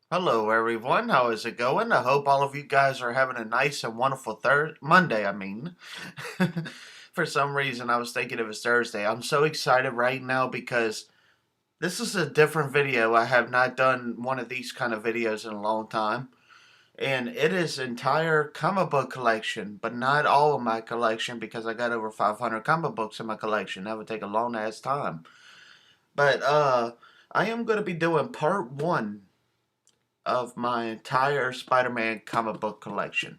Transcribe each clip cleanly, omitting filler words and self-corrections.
Hello everyone, how is it going? I hope all of you guys are having a nice and wonderful Monday, I mean. For some reason I was thinking it was Thursday. I'm so excited right now because this is a different video. I have not done one of these kind of videos in a long time. And it is entire comic book collection, but not all of my collection because I got over 500 comic books in my collection. That would take a long ass time. But I am going to be doing part 1 of my entire Spider-Man comic book collection.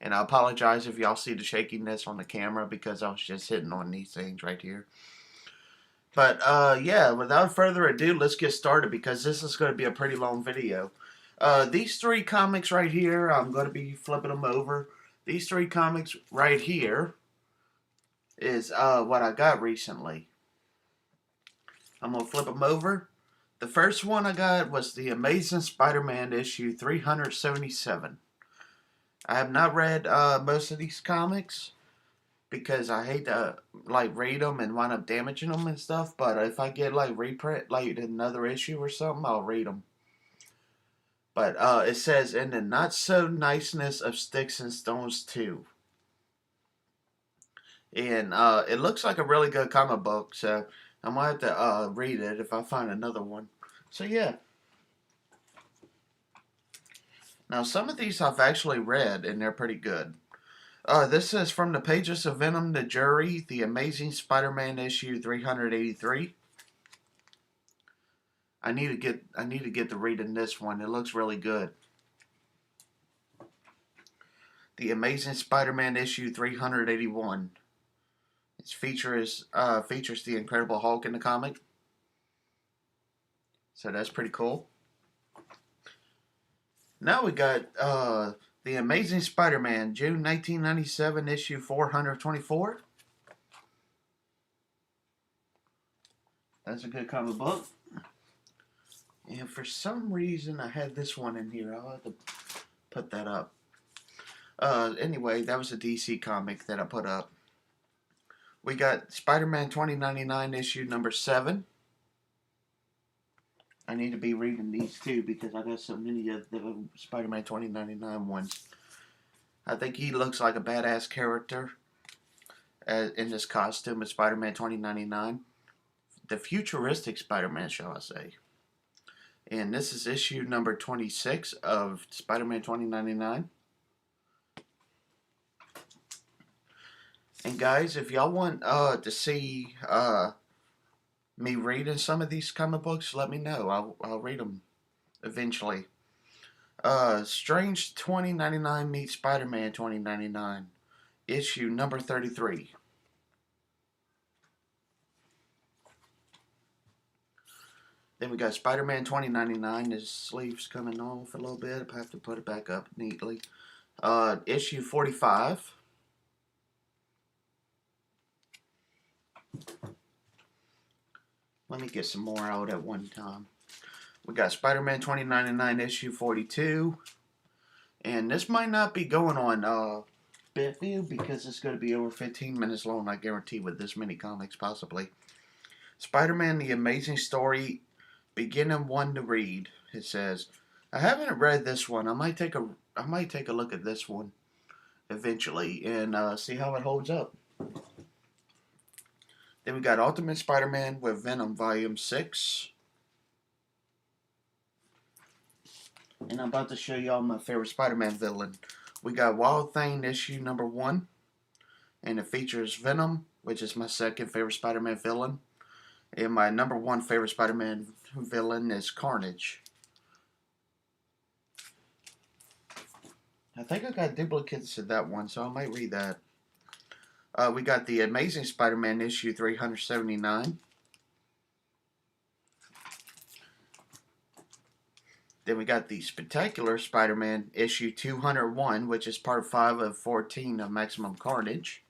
And I apologize if y'all see the shakiness on the camera because I was just hitting on these things right here. But yeah, without further ado, let's get started because this is going to be a pretty long video. These three comics right here, I'm going to be flipping them over. These three comics right here is what I got recently. I'm going to flip them over. The first one I got was the Amazing Spider-Man issue 377. I have not read most of these comics because I hate to like read them and wind up damaging them and stuff. But if I get like reprint, like another issue or something, I'll read them. But it says in the not so niceness of Sticks and Stones 2. And it looks like a really good comic book, so I might have to read it if I find another one. So yeah. Now some of these I've actually read and they're pretty good. This is from the pages of Venom the Jury, The Amazing Spider-Man issue 383. I need to get to reading this one. It looks really good. The Amazing Spider-Man issue 381. Its features the Incredible Hulk in the comic. So that's pretty cool. Now we got The Amazing Spider-Man, June 1997, issue 424. That's a good comic book. And for some reason, I had this one in here. I'll have to put that up. Anyway, that was a DC comic that I put up. We got Spider-Man 2099 issue number 7. I need to be reading these too because I got so many of the Spider-Man 2099 ones. I think he looks like a badass character in this costume of Spider-Man 2099. The futuristic Spider-Man, shall I say. And this is issue number 26 of Spider-Man 2099. And guys, if y'all want to see me reading some of these comic books, let me know. I'll read them eventually. Strange 2099 meets Spider-Man 2099, issue number 33. Then we got Spider-Man 2099. His sleeve's coming off a little bit. I have to put it back up neatly. Issue 45. Let me get some more out at one time. We got Spider-Man 2099 issue 42. And this might not be going on BitView because it's going to be over 15 minutes long, I guarantee, with this many comics possibly. Spider-Man The Amazing Story, beginning one to read. It says, I haven't read this one. I might take a look at this one eventually and see how it holds up. Then we got Ultimate Spider-Man with Venom Volume 6. And I'm about to show y'all my favorite Spider-Man villain. We got Wild Thing issue number 1. And it features Venom, which is my second favorite Spider-Man villain. And my number 1 favorite Spider-Man villain is Carnage. I think I got duplicates of that one, so I might read that. We got the Amazing Spider-Man issue 379. Then we got the Spectacular Spider-Man issue 201, which is part 5 of 14 of Maximum Carnage.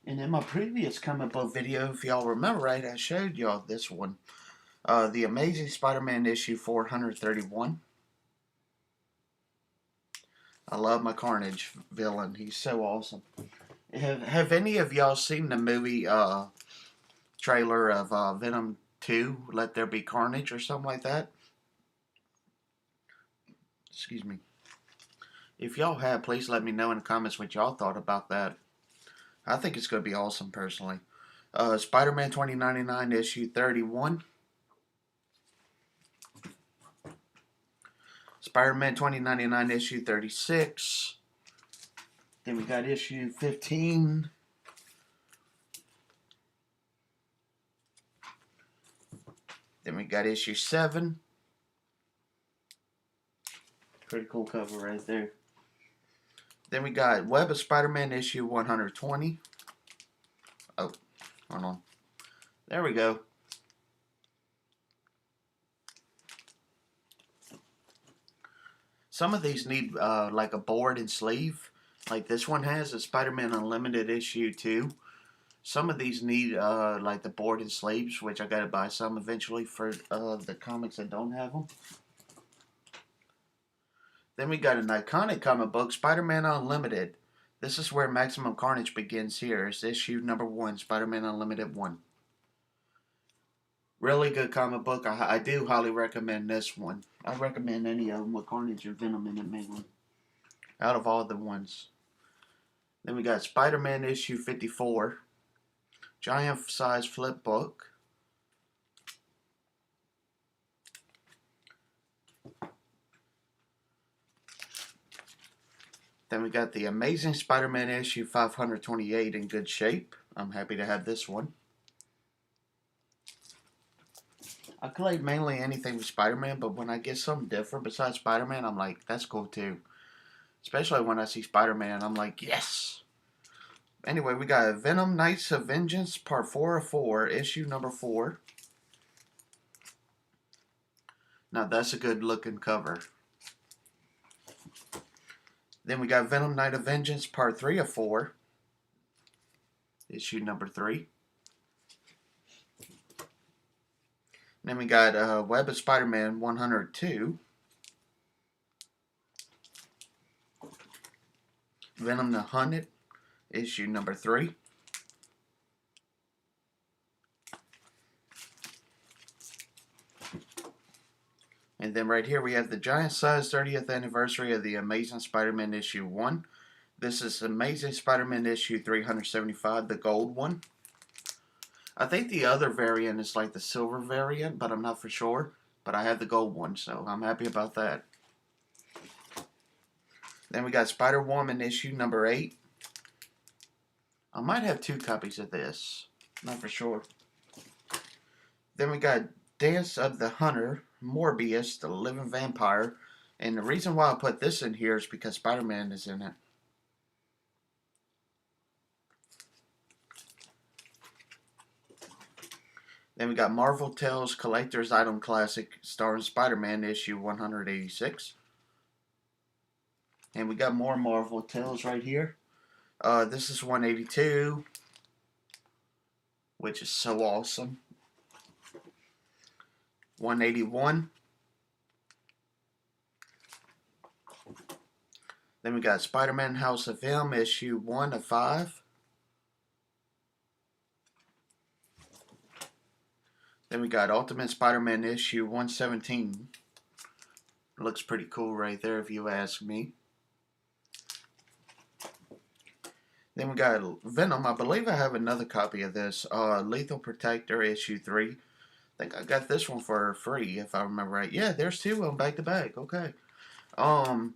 And in my previous comic book video, if y'all remember right, I showed y'all this one. The Amazing Spider-Man issue 431. I love my Carnage villain. He's so awesome. Have any of y'all seen the movie trailer of Venom 2, Let There Be Carnage, or something like that. Excuse me. If y'all have, please let me know in the comments what y'all thought about that. I think it's going to be awesome, personally. Spider-Man 2099 issue 31. Spider-Man 2099 issue 36. Then we got issue 15. Then we got issue 7. Pretty cool cover right there. Then we got Web of Spider-Man issue 120. Oh, hold on. There we go. Some of these need like a board and sleeve. Like this one has a Spider-Man Unlimited issue 2. Some of these need like the board and sleeves, which I gotta buy some eventually for the comics that don't have them. Then we got an iconic comic book, Spider-Man Unlimited. This is where Maximum Carnage begins here. It's issue number 1, Spider-Man Unlimited 1. Really good comic book. I do highly recommend this one. I recommend any of them with Carnage and Venom in it mainly. Out of all the ones. Then we got Spider-Man issue 54. Giant size flip book. Then we got the Amazing Spider-Man issue 528 in good shape. I'm happy to have this one. I collect mainly anything with Spider-Man, but when I get something different besides Spider-Man, I'm like, that's cool too. Especially when I see Spider-Man, I'm like, yes! Anyway, we got Venom Knights of Vengeance, part 4 of 4, issue number 4. Now that's a good looking cover. Then we got Venom Knight of Vengeance, part 3 of 4, issue number 3. Then we got Web of Spider-Man 102. Venom the Hunted, issue number 3. And then right here we have the giant size 30th anniversary of the Amazing Spider-Man issue 1. This is Amazing Spider-Man issue 375, the gold one. I think the other variant is like the silver variant, but I'm not for sure. But I have the gold one, so I'm happy about that. Then we got Spider-Woman issue number 8. I might have 2 copies of this. Not for sure. Then we got Dance of the Hunter, Morbius, the Living Vampire. And the reason why I put this in here is because Spider-Man is in it. Then we got Marvel Tales Collector's Item Classic starring Spider-Man issue 186. And we got more Marvel Tales right here. This is 182, which is so awesome. 181. Then we got Spider-Man House of M issue 1 of 5. Then we got Ultimate Spider-Man issue 117. Looks pretty cool right there if you ask me. Then we got Venom. I believe I have another copy of this. Lethal Protector issue 3. I think I got this one for free if I remember right. Yeah, there's 2 of them back to back. Okay. So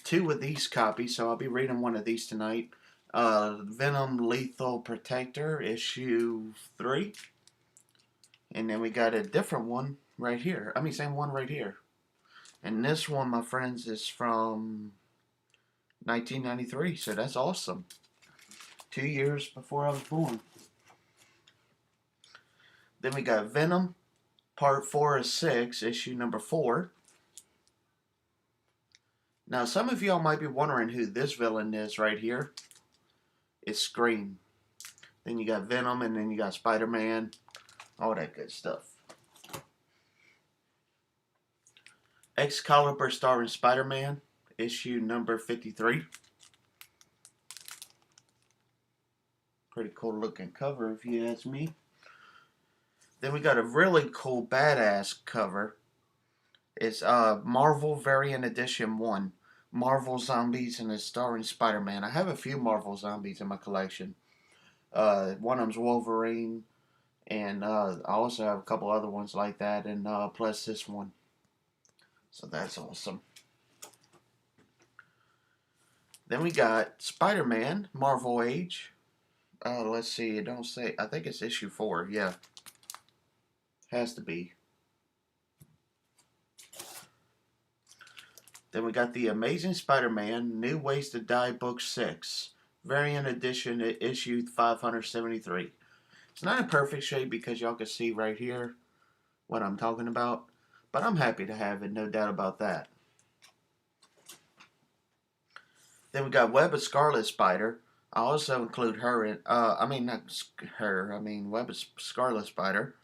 2 of these copies, so I'll be reading one of these tonight. Venom Lethal Protector issue 3. And then we got a different one right here. I mean, same one right here. And this one, my friends, is from 1993. So that's awesome. 2 years before I was born. Then we got Venom, part 4 of 6, issue number 4. Now, some of y'all might be wondering who this villain is right here. It's Scream. Then you got Venom, and then you got Spider-Man. All that good stuff. Excalibur starring Spider-Man, issue number 53. Pretty cool looking cover if you ask me. Then we got a really cool badass cover. It's Marvel Variant Edition 1. Marvel Zombies and it's starring Spider-Man. I have a few Marvel Zombies in my collection. One of them's Wolverine, and I also have a couple other ones like that, and plus this one. So that's awesome. Then we got Spider-Man Marvel Age. Let's see. It don't say. I think it's issue 4. Yeah, has to be. Then we got the Amazing Spider-Man New Ways to Die Book 6, Variant Edition, issue 573. It's not in perfect shape because y'all can see right here what I'm talking about, but I'm happy to have it, no doubt about that. Then we got Web of Scarlet Spider. I also include her in, not her, Web of Scarlet Spider,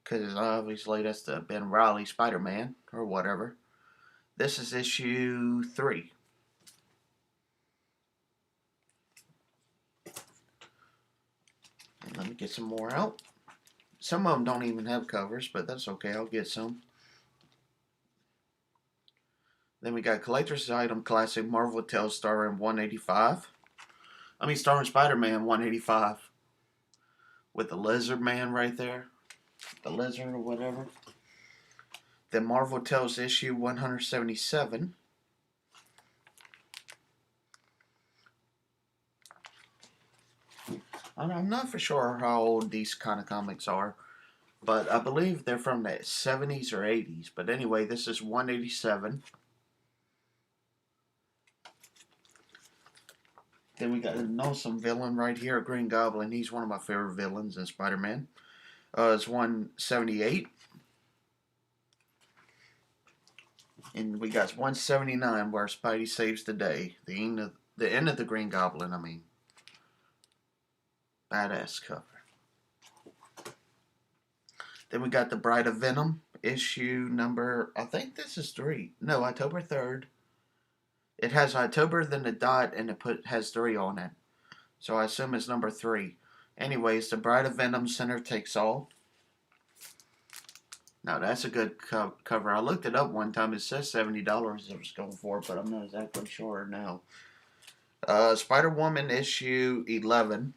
because obviously that's the Ben Reilly Spider-Man, or whatever. This is issue 3. And let me get some more out. Some of them don't even have covers, but that's okay. I'll get some. Then we got Collector's Item Classic Marvel Tales starring 185. Starring Spider-Man 185. With the Lizard Man right there. The Lizard or whatever. Then Marvel Tales issue 177. I'm not for sure how old these kind of comics are, but I believe they're from the 70s or 80s. But anyway, this is 187. Then we got an awesome villain right here, Green Goblin. He's one of my favorite villains in Spider-Man. It's 178. And we got 179 where Spidey saves the day. The end of the Green Goblin, Badass cover. Then we got the Bride of Venom, issue number, I think this is 3. No, October 3rd. It has October, then the dot, and has 3 on it. So I assume it's number 3. Anyways, the Bride of Venom Center Takes All. Now that's a good cover. I looked it up one time. It says $70 it was going for, but I'm not exactly sure now. Spider-Woman issue 11.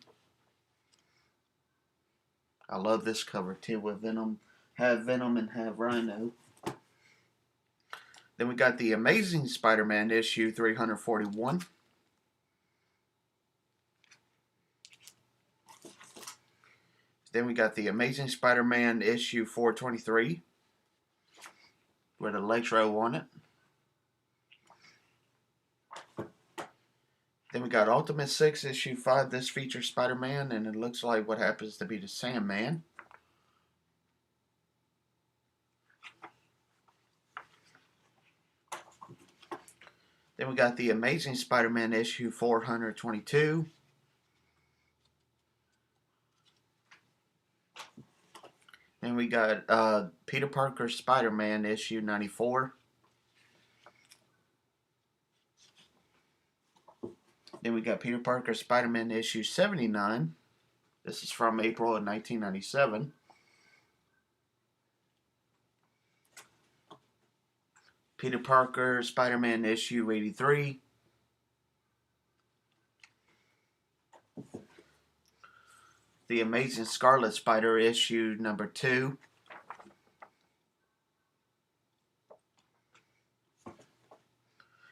I love this cover too with Venom. Have Venom and have Rhino. Then we got the Amazing Spider-Man issue 341. Then we got the Amazing Spider-Man issue 423 with Electro on it. Then we got Ultimate 6 issue 5. This features Spider-Man and it looks like what happens to be the Sandman. Then we got the Amazing Spider-Man issue 422. Then we got Peter Parker Spider-Man issue 94. Then we got Peter Parker Spider-Man issue 79. This is from April of 1997. Peter Parker Spider-Man issue 83. The Amazing Scarlet Spider issue number 2.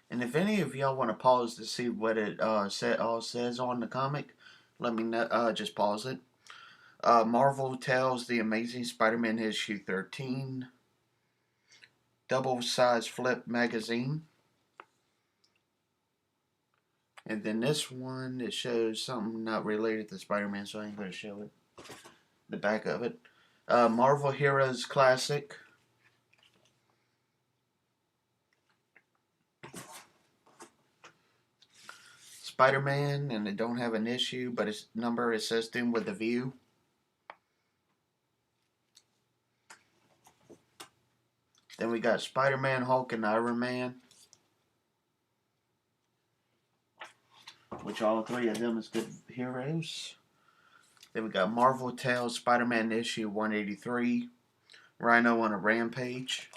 And if any of y'all want to pause to see what it says on the comic, let me know, just pause it. Marvel Tales The Amazing Spider-Man issue 13. Double-size flip magazine. And then this one, it shows something not related to Spider-Man, so I ain't going to show it. The back of it. Marvel Heroes Classic. Spider-Man, and they don't have an issue, but its number, it says Doom with a View. Then we got Spider-Man, Hulk, and Iron Man. Which all 3 of them is good heroes. Then we got Marvel Tales Spider-Man issue 183. Rhino on a rampage.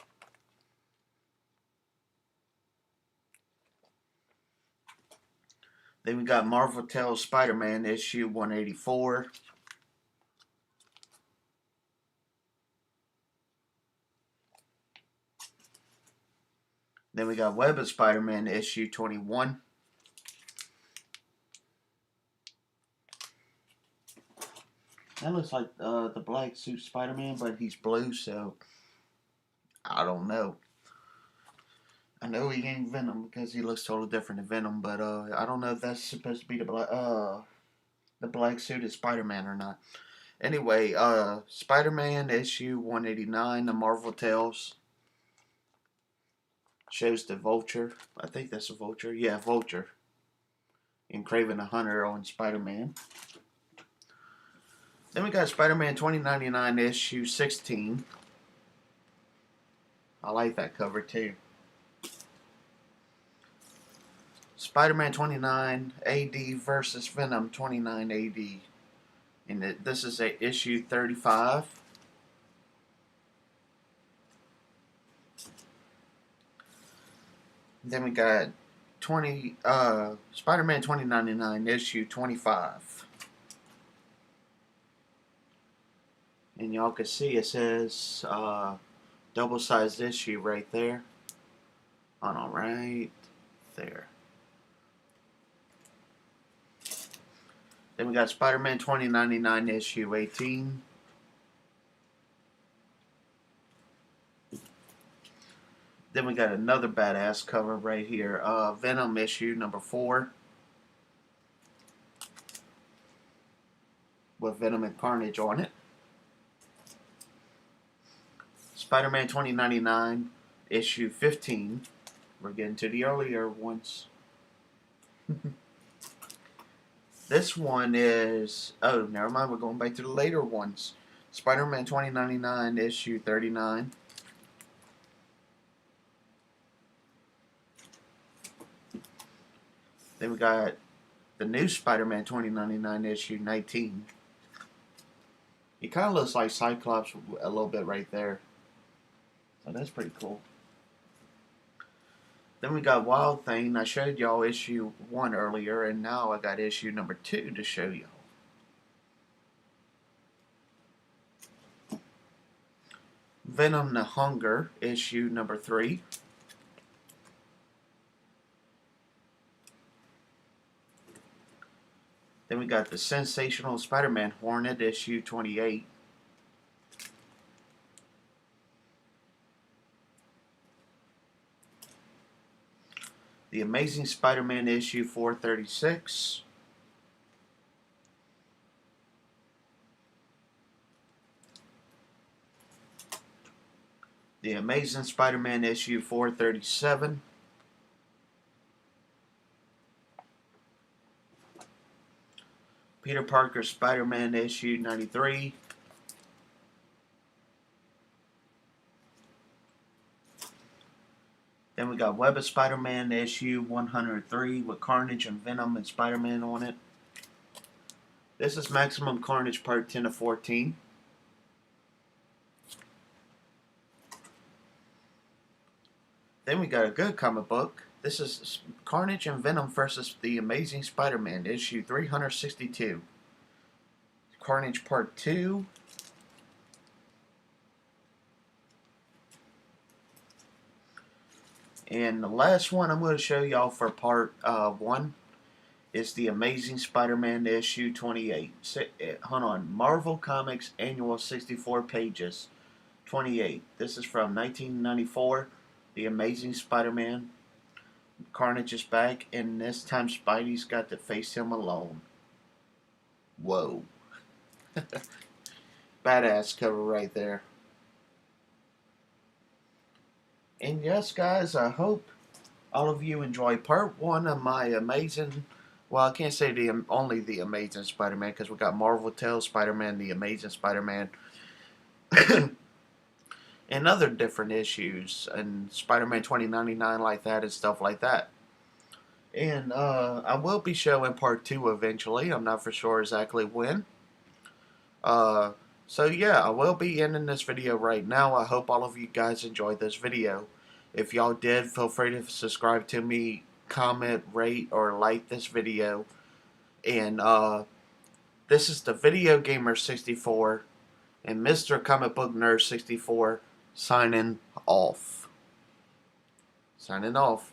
Then we got Marvel Tales Spider-Man issue 184. Then we got Web of Spider-Man issue 21. That looks like the black suit Spider-Man, but he's blue, so I don't know. I know he ain't Venom because he looks totally different than Venom, but I don't know if that's supposed to be the black suited Spider-Man or not. Anyway, Spider-Man issue 189, the Marvel Tales, shows the Vulture. I think that's a Vulture. Yeah, Vulture. And Kraven the Hunter on Spider-Man. Then we got Spider-Man 2099 issue 16. I like that cover too. Spider-Man 29 AD versus Venom 29 AD. And this is a issue 35. Then we got Spider-Man 2099 issue 25. And y'all can see it says double-sized issue right there. On all right there. Then we got Spider-Man 2099 issue 18. Then we got another badass cover right here. Venom issue number 4. With Venom and Carnage on it. Spider-Man 2099 issue 15. We're getting to the earlier ones. This one is... Oh, never mind. We're going back to the later ones. Spider-Man 2099 issue 39. Then we got the new Spider-Man 2099 issue 19. He kind of looks like Cyclops a little bit right there. So that's pretty cool. Then we got Wild Thing. I showed y'all issue 1 earlier, and now I got issue number 2 to show y'all. Venom the Hunger, issue number 3. Then we got the Sensational Spider-Man Hornet, issue 28. The Amazing Spider-Man issue 436. The Amazing Spider-Man issue 437. Peter Parker Spider-Man issue 93. Then we got Web of Spider-Man issue 103 with Carnage and Venom and Spider-Man on it. This is Maximum Carnage part 10 of 14. Then we got a good comic book. This is Carnage and Venom versus the Amazing Spider-Man issue 362. Carnage part 2. And the last one I'm going to show y'all for part 1 is the Amazing Spider-Man issue 28. Hold on. Marvel Comics Annual 64 pages 28. This is from 1994. The Amazing Spider-Man. Carnage is back, and this time Spidey's got to face him alone. Whoa. Badass cover right there. And yes, guys, I hope all of you enjoy part 1 of my amazing... Well, I can't say only the Amazing Spider-Man, because we got Marvel Tales Spider-Man, the Amazing Spider-Man, and other different issues, and Spider-Man 2099 like that and stuff like that. And I will be showing part 2 eventually. I'm not for sure exactly when. Uh, so yeah, I will be ending this video right now. I hope all of you guys enjoyed this video. If y'all did, feel free to subscribe to me, comment, rate, or like this video. And this is the Video Gamer 64 and Mr. Comic Book Nerd 64 signing off. Signing off.